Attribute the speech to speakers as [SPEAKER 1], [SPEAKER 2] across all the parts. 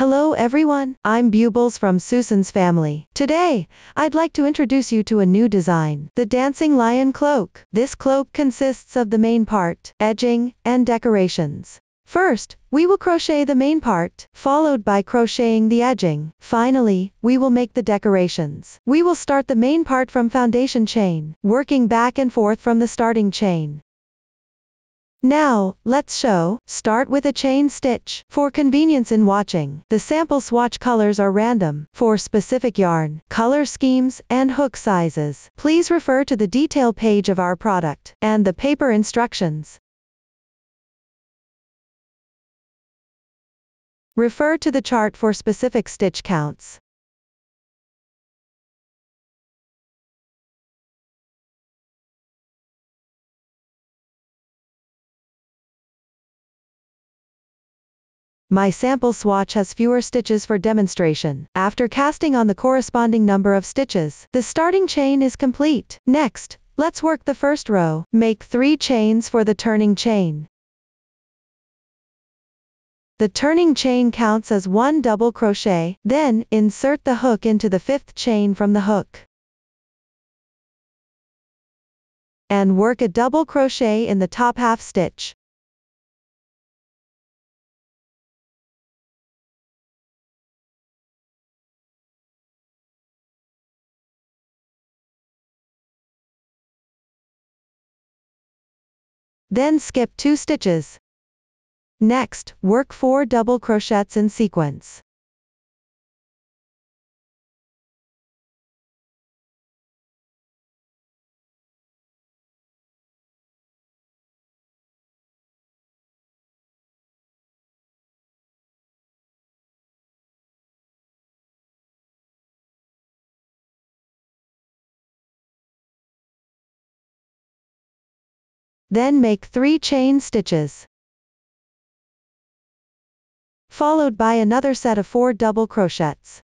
[SPEAKER 1] Hello everyone, I'm Bubbles from Susan's family. Today, I'd like to introduce you to a new design, the Dancing Lion Cloak. This cloak consists of the main part, edging, and decorations. First, we will crochet the main part, followed by crocheting the edging. Finally, we will make the decorations. We will start the main part from foundation chain, working back and forth from the starting chain. Now, let's start with a chain stitch. For convenience in watching, the sample swatch colors are random. For specific yarn, color schemes, and hook sizes, please refer to the detail page of our product, and the paper instructions. Refer to the chart for specific stitch counts. My sample swatch has fewer stitches for demonstration. After casting on the corresponding number of stitches, the starting chain is complete. Next, let's work the first row. Make 3 chains for the turning chain. The turning chain counts as 1 double crochet, then, insert the hook into the 5th chain from the hook. And work a double crochet in the top half stitch. Then skip 2 stitches. Next, work 4 double crochets in sequence. Then make 3 chain stitches, followed by another set of 4 double crochets.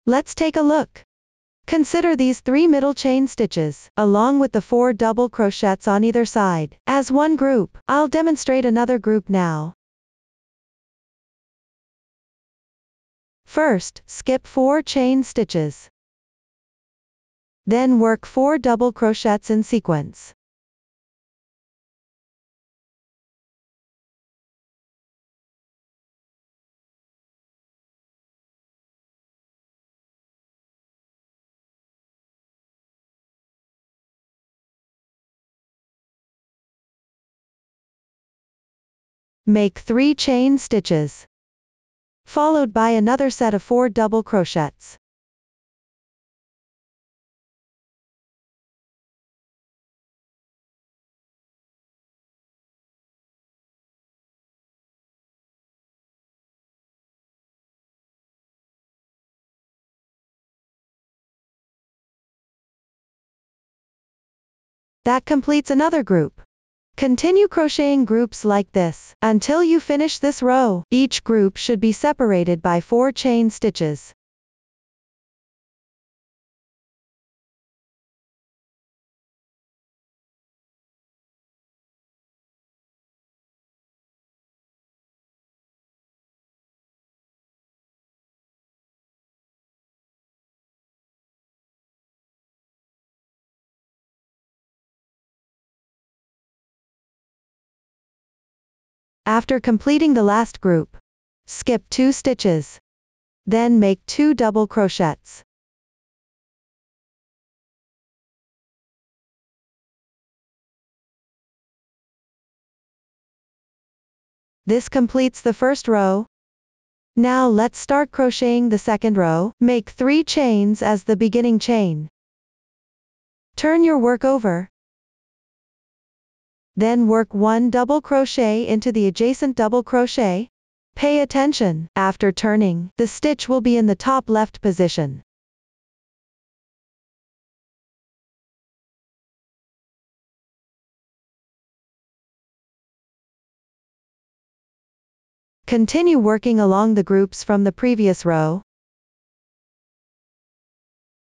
[SPEAKER 1] Let's take a look. Consider these 3 middle chain stitches, along with the 4 double crochets on either side, as one group. I'll demonstrate another group now. First, skip 4 chain stitches. Then work 4 double crochets in sequence. Make 3 chain stitches, followed by another set of 4 double crochets. That completes another group. Continue crocheting groups like this until you finish this row. Each group should be separated by 4 chain stitches. After completing the last group, skip 2 stitches. Then make 2 double crochets. This completes the first row. Now let's start crocheting the second row. Make 3 chains as the beginning chain. Turn your work over. Then work 1 double crochet into the adjacent double crochet. Pay attention, after turning, the stitch will be in the top left position. Continue working along the groups from the previous row,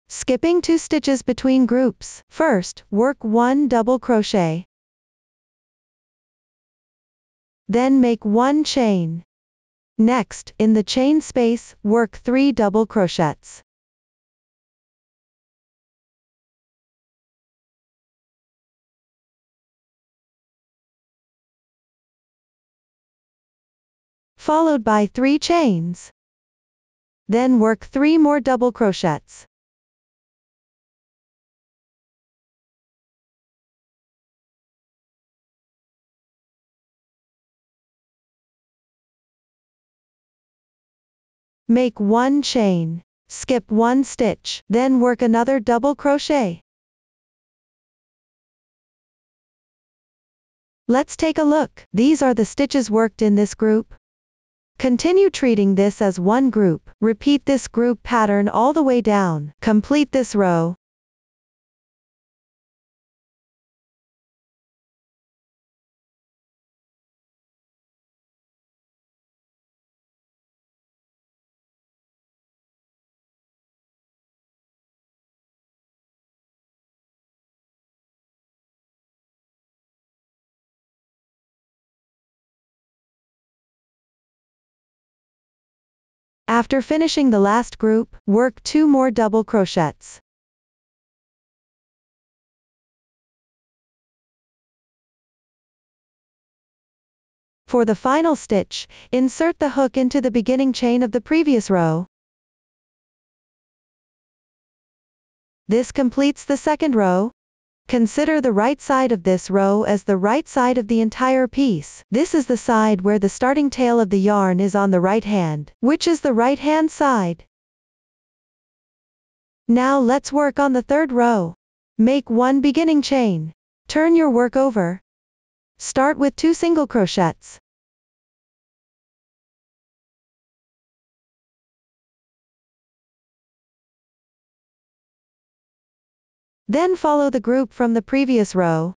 [SPEAKER 1] skipping 2 stitches between groups. First, work 1 double crochet. Then make 1 chain. Next, in the chain space, work 3 double crochets. Followed by 3 chains. Then work 3 more double crochets. Make 1 chain. Skip 1 stitch, then work another double crochet. Let's take a look. These are the stitches worked in this group. Continue treating this as one group. Repeat this group pattern all the way down. Complete this row. After finishing the last group, work 2 more double crochets. For the final stitch, insert the hook into the beginning chain of the previous row. This completes the second row. Consider the right side of this row as the right side of the entire piece. This is the side where the starting tail of the yarn is on the right hand, which is the right hand side. Now let's work on the third row. Make 1 beginning chain. Turn your work over. Start with 2 single crochets. Then follow the group from the previous row.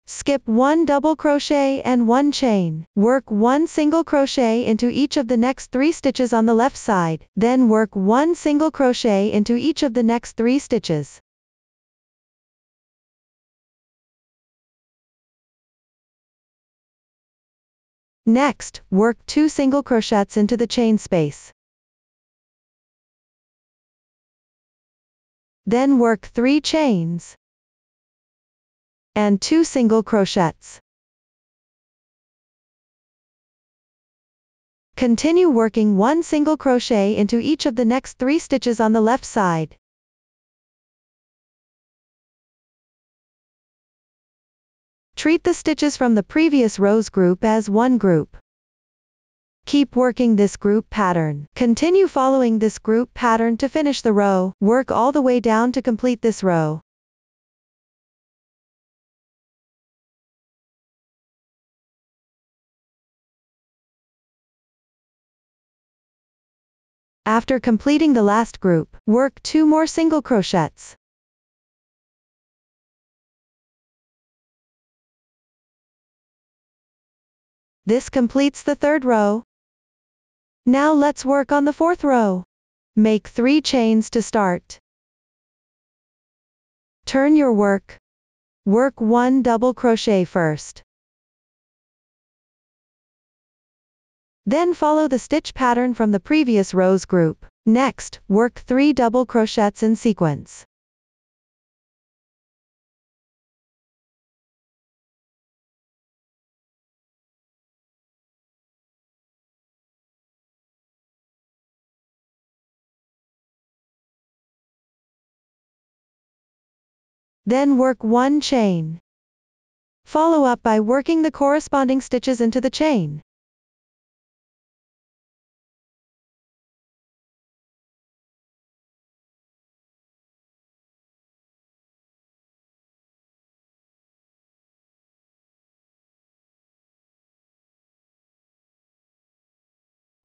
[SPEAKER 1] Skip 1 double crochet and 1 chain. Work 1 single crochet into each of the next 3 stitches on the left side, then work 1 single crochet into each of the next 3 stitches. Next, work 2 single crochets into the chain space. Then work 3 chains and 2 single crochets. Continue working 1 single crochet into each of the next 3 stitches on the left side. Treat the stitches from the previous row's group as one group. Keep working this group pattern. Continue following this group pattern to finish the row. Work all the way down to complete this row. After completing the last group, work 2 more single crochets. This completes the third row. Now let's work on the fourth row. Make 3 chains to start. Turn your work. Work 1 double crochet first. Then follow the stitch pattern from the previous row's group. Next, work 3 double crochets in sequence. Then work 1 chain. Follow up by working the corresponding stitches into the chain.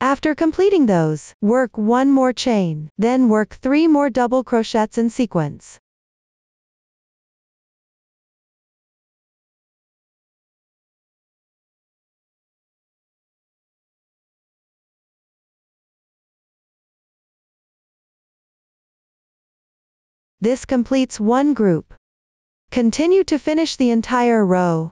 [SPEAKER 1] After completing those, work 1 more chain, then work 3 more double crochets in sequence. This completes one group. Continue to finish the entire row.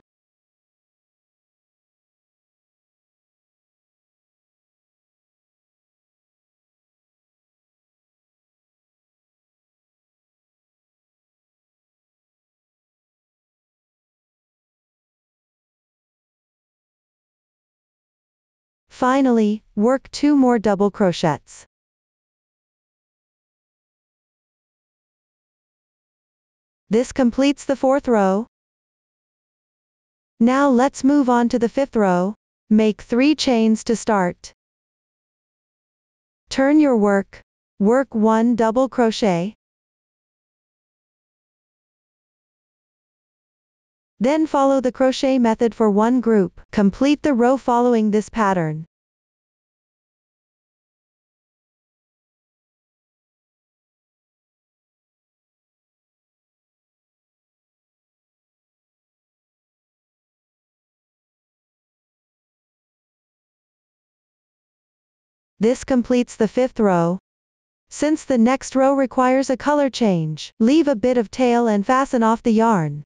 [SPEAKER 1] Finally, work 2 more double crochets. This completes the 4th row. Now let's move on to the 5th row. Make 3 chains to start. Turn your work. Work 1 double crochet. Then follow the crochet method for one group. Complete the row following this pattern. This completes the 5th row. Since the next row requires a color change, leave a bit of tail and fasten off the yarn.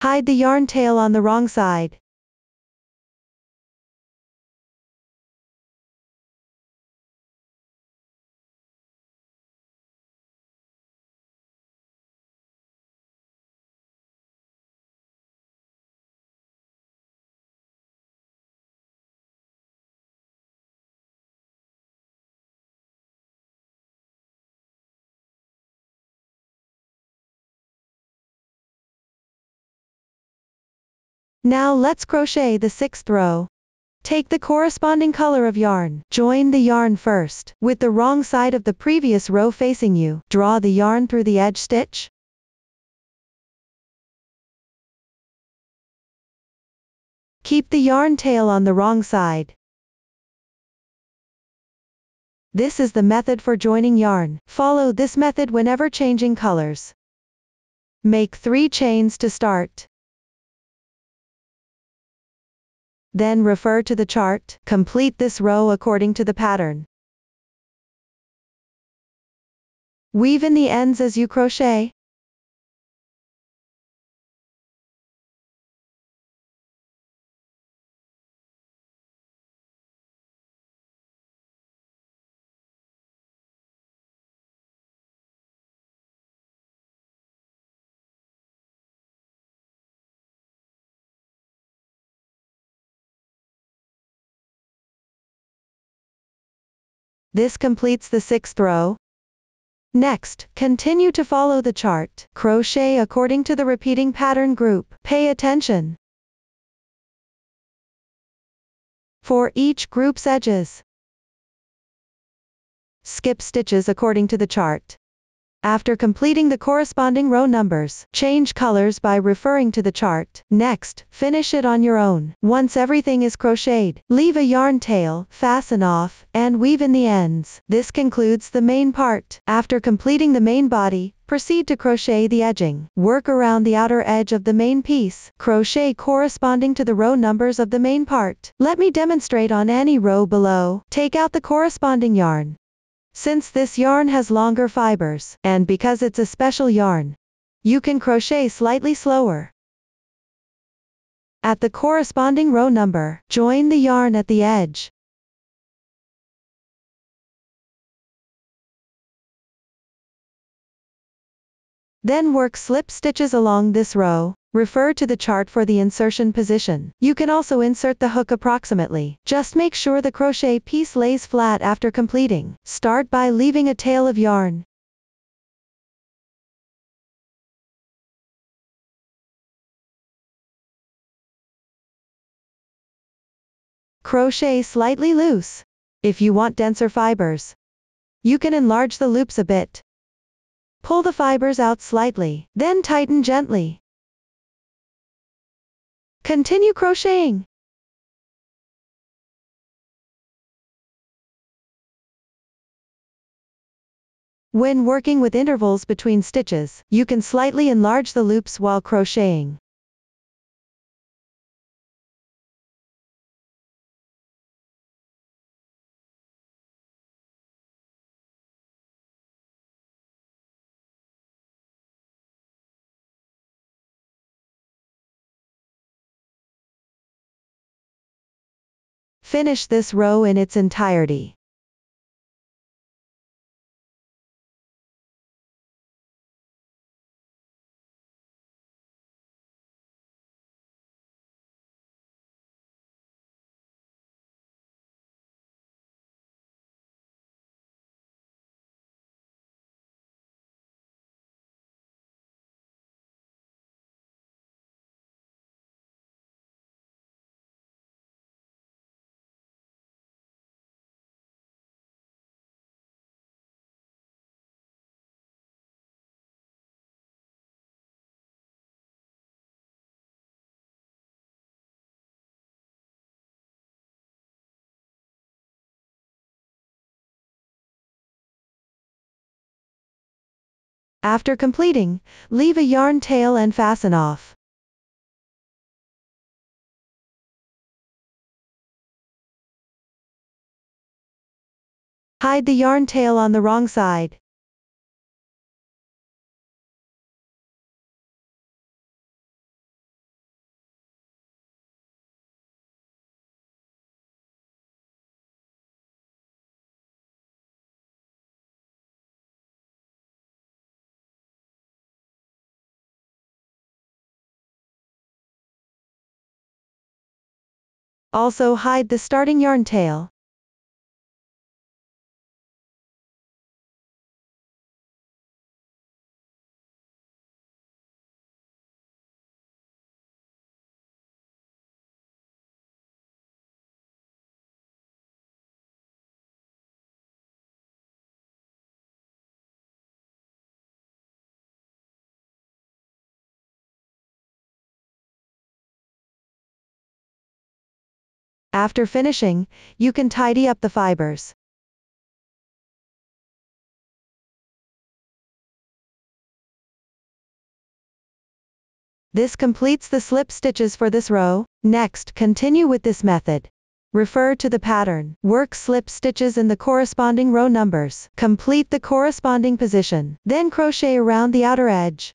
[SPEAKER 1] Hide the yarn tail on the wrong side. Now let's crochet the 6th row. Take the corresponding color of yarn. Join the yarn first. With the wrong side of the previous row facing you, draw the yarn through the edge stitch. Keep the yarn tail on the wrong side. This is the method for joining yarn. Follow this method whenever changing colors. Make 3 chains to start. Then refer to the chart. Complete this row according to the pattern. Weave in the ends as you crochet. This completes the 6th row. Next, continue to follow the chart. Crochet according to the repeating pattern group. Pay attention. For each group's edges, skip stitches according to the chart. After completing the corresponding row numbers, change colors by referring to the chart. Next, finish it on your own. Once everything is crocheted, leave a yarn tail, fasten off, and weave in the ends. This concludes the main part. After completing the main body, proceed to crochet the edging. Work around the outer edge of the main piece. Crochet corresponding to the row numbers of the main part. Let me demonstrate on any row below. Take out the corresponding yarn. Since this yarn has longer fibers, and because it's a special yarn, you can crochet slightly slower. At the corresponding row number, join the yarn at the edge. Then work slip stitches along this row. Refer to the chart for the insertion position. You can also insert the hook approximately. Just make sure the crochet piece lays flat after completing. Start by leaving a tail of yarn. Crochet slightly loose. If you want denser fibers, you can enlarge the loops a bit. Pull the fibers out slightly, then tighten gently. Continue crocheting. When working with intervals between stitches, you can slightly enlarge the loops while crocheting. finish this row in its entirety. After completing, leave a yarn tail and fasten off. Hide the yarn tail on the wrong side. Also hide the starting yarn tail. After finishing, you can tidy up the fibers. This completes the slip stitches for this row. Next, continue with this method. Refer to the pattern. Work slip stitches in the corresponding row numbers. Complete the corresponding position. Then crochet around the outer edge.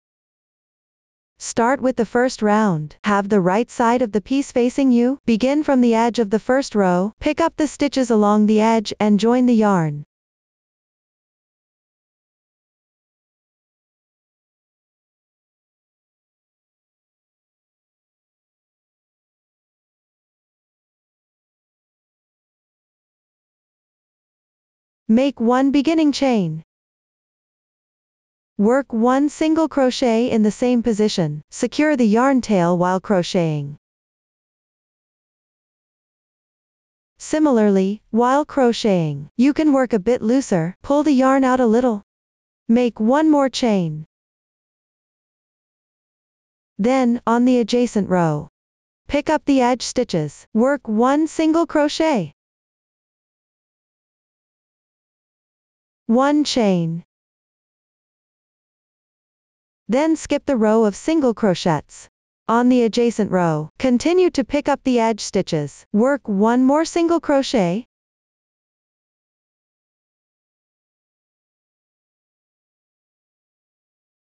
[SPEAKER 1] Start with the first round. Have the right side of the piece facing you. Begin from the edge of the first row. Pick up the stitches along the edge and join the yarn. Make one beginning chain. Work one single crochet in the same position. Secure the yarn tail while crocheting. Similarly, while crocheting, you can work a bit looser. Pull the yarn out a little. Make one more chain. Then, on the adjacent row, pick up the edge stitches. Work one single crochet. One chain. Then skip the row of single crochets. On the adjacent row, continue to pick up the edge stitches. Work one more single crochet.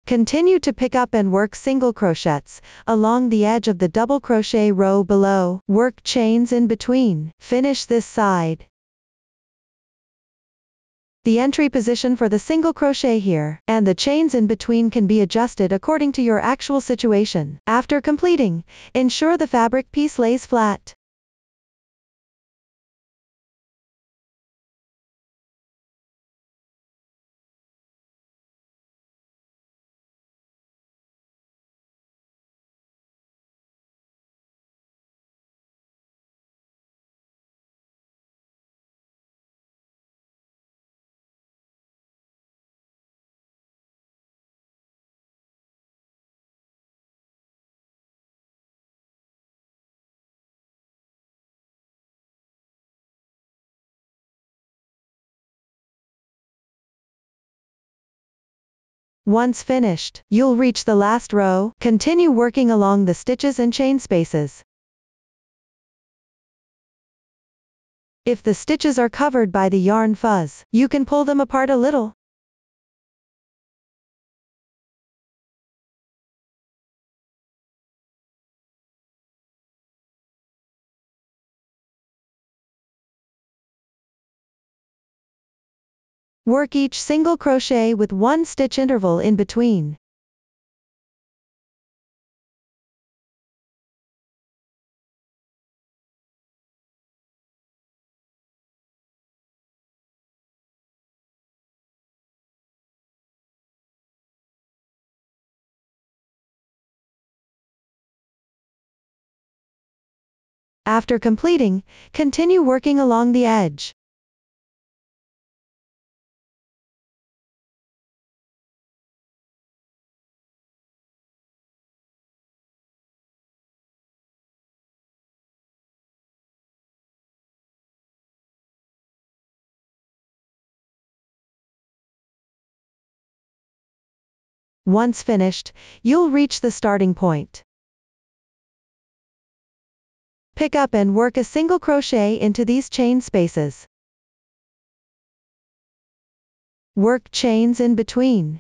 [SPEAKER 1] Continue to pick up and work single crochets along the edge of the double crochet row below. Work chains in between. Finish this side. The entry position for the single crochet here, and the chains in between can be adjusted according to your actual situation. After completing, ensure the fabric piece lays flat. Once finished, you'll reach the last row. Continue working along the stitches and chain spaces. If the stitches are covered by the yarn fuzz, you can pull them apart a little. Work each single crochet with 1 stitch interval in between. After completing, continue working along the edge. Once finished, you'll reach the starting point. Pick up and work a single crochet into these chain spaces. Work chains in between.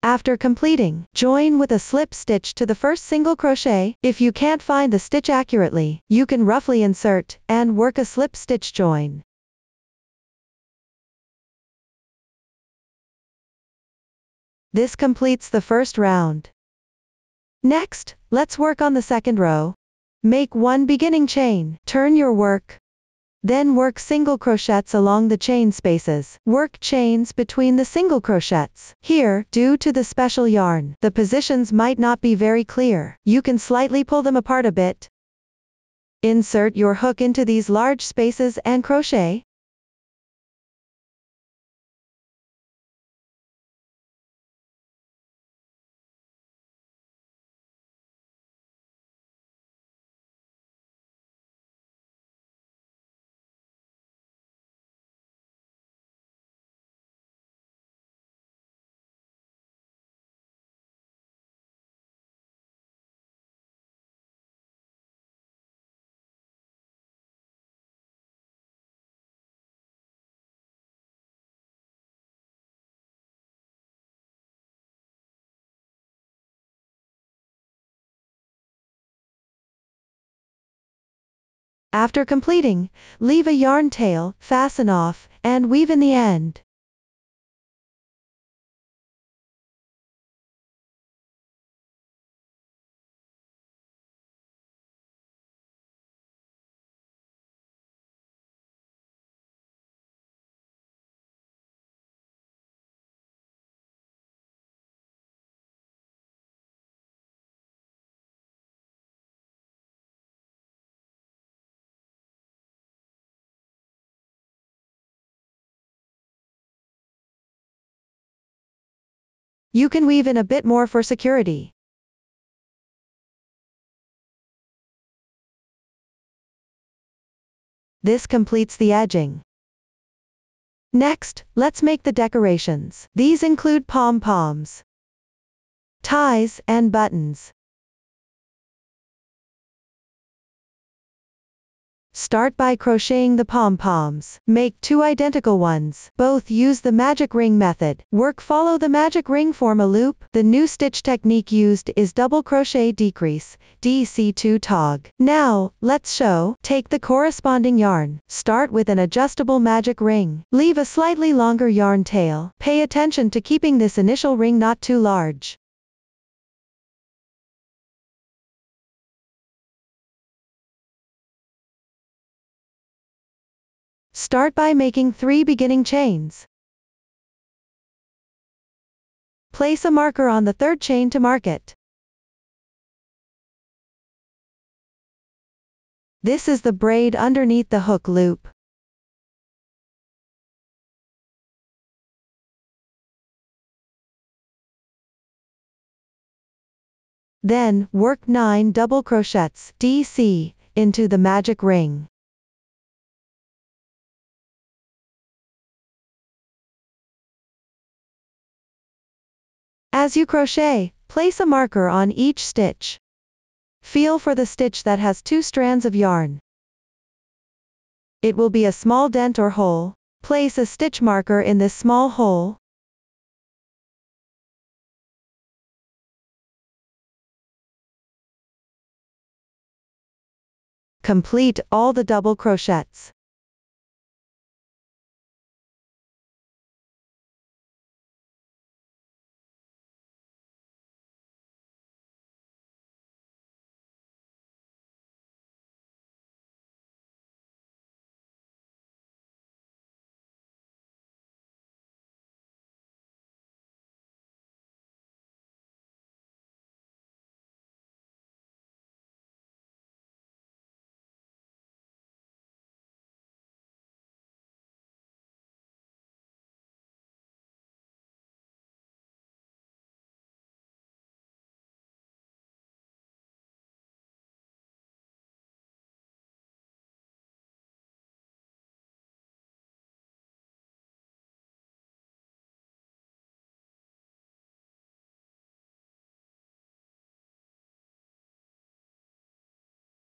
[SPEAKER 1] After completing, join with a slip stitch to the first single crochet. If you can't find the stitch accurately, you can roughly insert and work a slip stitch join. This completes the first round. Next, let's work on the second row. Make 1 beginning chain, turn your work. Then work single crochets along the chain spaces. Work chains between the single crochets. Here, due to the special yarn, the positions might not be very clear. You can slightly pull them apart a bit. Insert your hook into these large spaces and crochet. After completing, leave a yarn tail, fasten off, and weave in the end. You can weave in a bit more for security. This completes the edging. Next, let's make the decorations. These include pom-poms, ties, and buttons. Start by crocheting the pom-poms. Make 2 identical ones. Both use the magic ring method. Follow the magic ring, form a loop. The new stitch technique used is double crochet decrease, DC2 tog. Now, let's show. Take the corresponding yarn. Start with an adjustable magic ring. Leave a slightly longer yarn tail. Pay attention to keeping this initial ring not too large. Start by making 3 beginning chains. Place a marker on the 3rd chain to mark it. This is the braid underneath the hook loop. Then, work 9 double crochets, DC, into the magic ring. As you crochet, place a marker on each stitch. Feel for the stitch that has 2 strands of yarn. It will be a small dent or hole. Place a stitch marker in this small hole. Complete all the double crochets.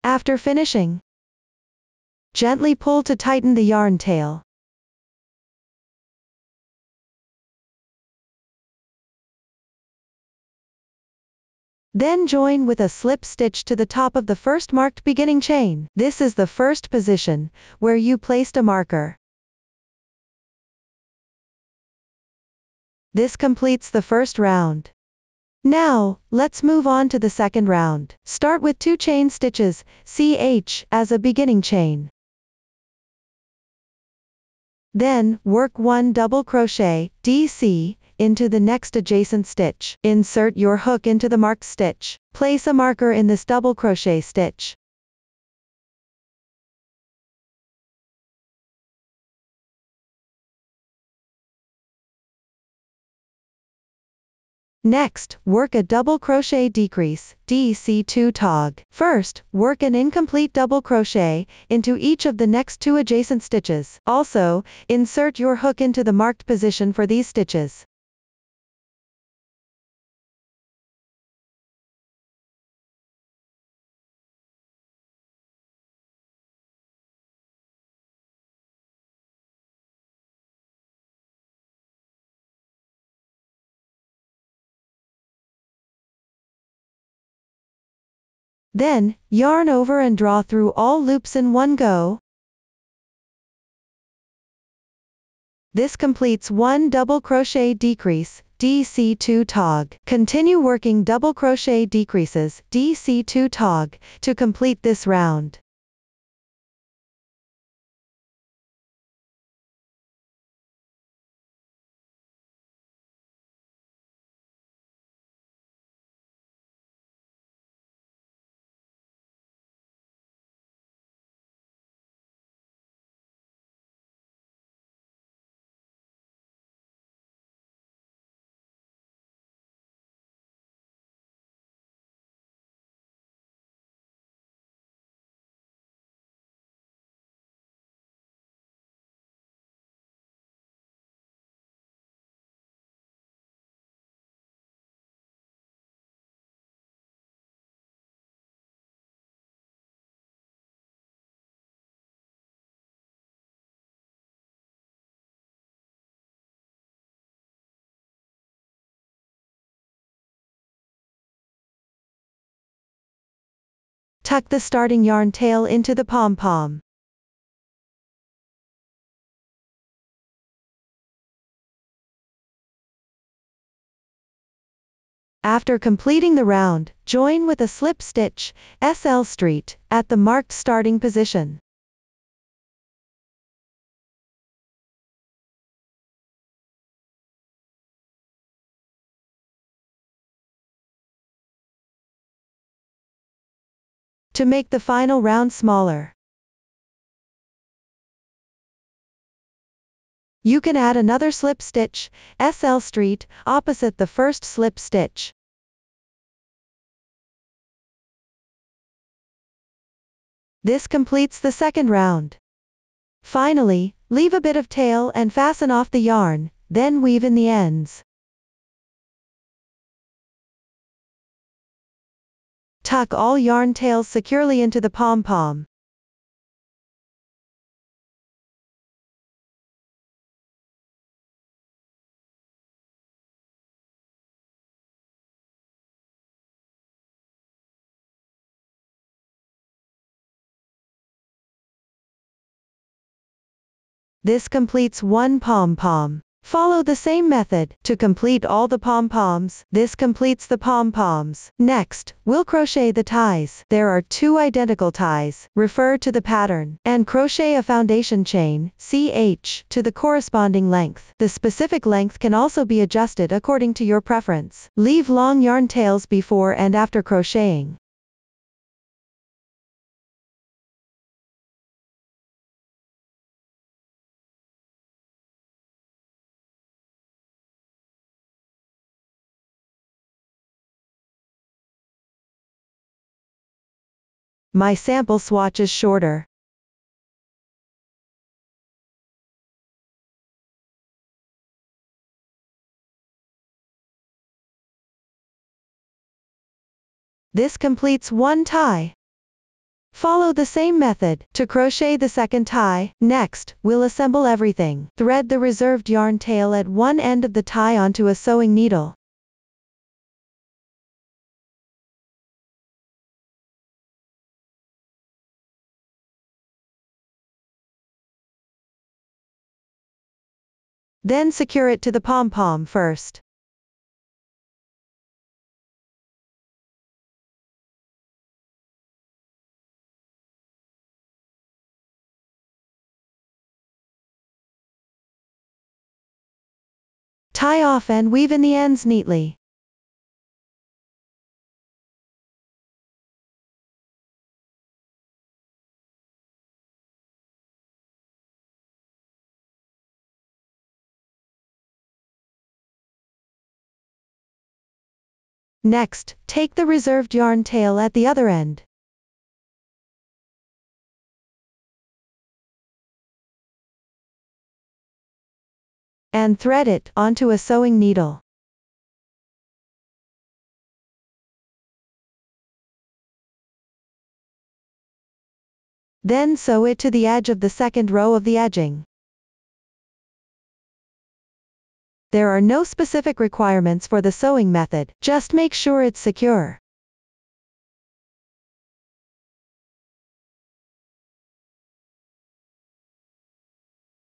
[SPEAKER 1] After finishing, gently pull to tighten the yarn tail. Then join with a slip stitch to the top of the first marked beginning chain. This is the first position, where you placed a marker. This completes the first round. Now, let's move on to the second round. Start with 2 chain stitches, CH, as a beginning chain. Then, work 1 double crochet, DC, into the next adjacent stitch. Insert your hook into the marked stitch. Place a marker in this double crochet stitch. Next, work a double crochet decrease, DC2 tog. First, work an incomplete double crochet into each of the next 2 adjacent stitches. Also, insert your hook into the marked position for these stitches. Then, yarn over and draw through all loops in one go. This completes 1 double crochet decrease, DC2 tog. Continue working double crochet decreases, DC2 tog, to complete this round. Tuck the starting yarn tail into the pom-pom. After completing the round, join with a slip stitch, SL street, at the marked starting position. To make the final round smaller, you can add another slip stitch, SL street, opposite the first slip stitch. This completes the second round. Finally, leave a bit of tail and fasten off the yarn, then weave in the ends. Tuck all yarn tails securely into the pom-pom. This completes one pom-pom. Follow the same method to complete all the pom-poms. This completes the pom-poms. Next, we'll crochet the ties. There are 2 identical ties. Refer to the pattern and crochet a foundation chain, CH, to the corresponding length. The specific length can also be adjusted according to your preference. Leave long yarn tails before and after crocheting. My sample swatch is shorter. This completes one tie. Follow the same method to crochet the second tie. Next, we'll assemble everything. Thread the reserved yarn tail at one end of the tie onto a sewing needle. Then secure it to the pom-pom first. Tie off and weave in the ends neatly. Next, take the reserved yarn tail at the other end. And thread it onto a sewing needle. Then sew it to the edge of the second row of the edging. There are no specific requirements for the sewing method, just make sure it's secure.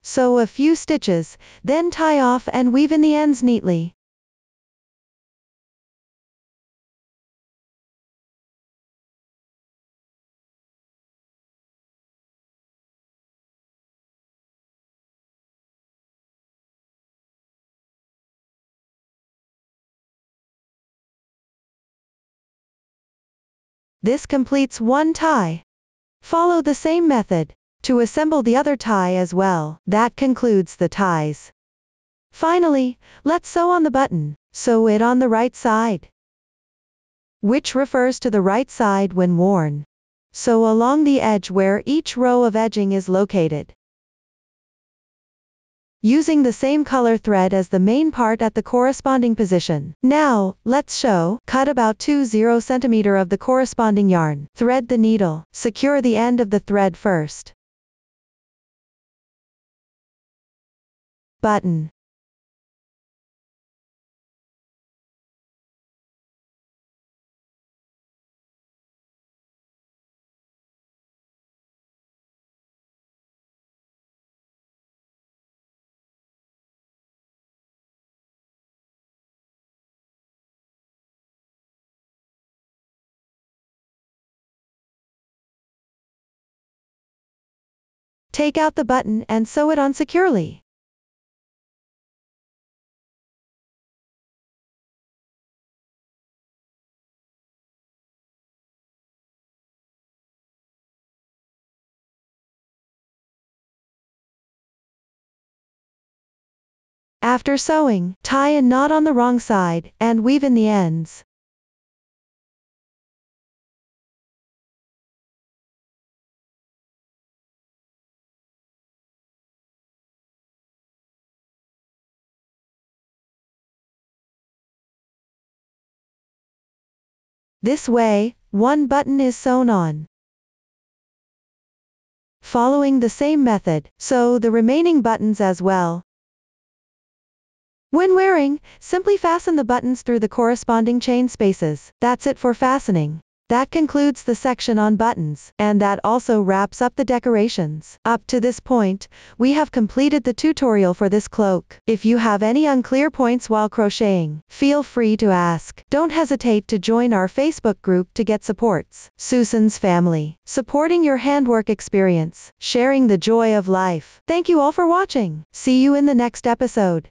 [SPEAKER 1] Sew a few stitches, then tie off and weave in the ends neatly. This completes one tie. Follow the same method to assemble the other tie as well. That concludes the ties. Finally, let's sew on the button. Sew it on the right side, which refers to the right side when worn. Sew along the edge where each row of edging is located, using the same color thread as the main part at the corresponding position. Now, let's sew. Cut about 20 cm of the corresponding yarn. Thread the needle. Secure the end of the thread first. Button. Take out the button and sew it on securely. After sewing, tie a knot on the wrong side, and weave in the ends. This way, one button is sewn on. Following the same method, sew the remaining buttons as well. When wearing, simply fasten the buttons through the corresponding chain spaces. That's it for fastening. That concludes the section on buttons, and that also wraps up the decorations. Up to this point, we have completed the tutorial for this cloak. If you have any unclear points while crocheting, feel free to ask. Don't hesitate to join our Facebook group to get supports. Susan's Family, supporting your handwork experience, sharing the joy of life. Thank you all for watching. See you in the next episode.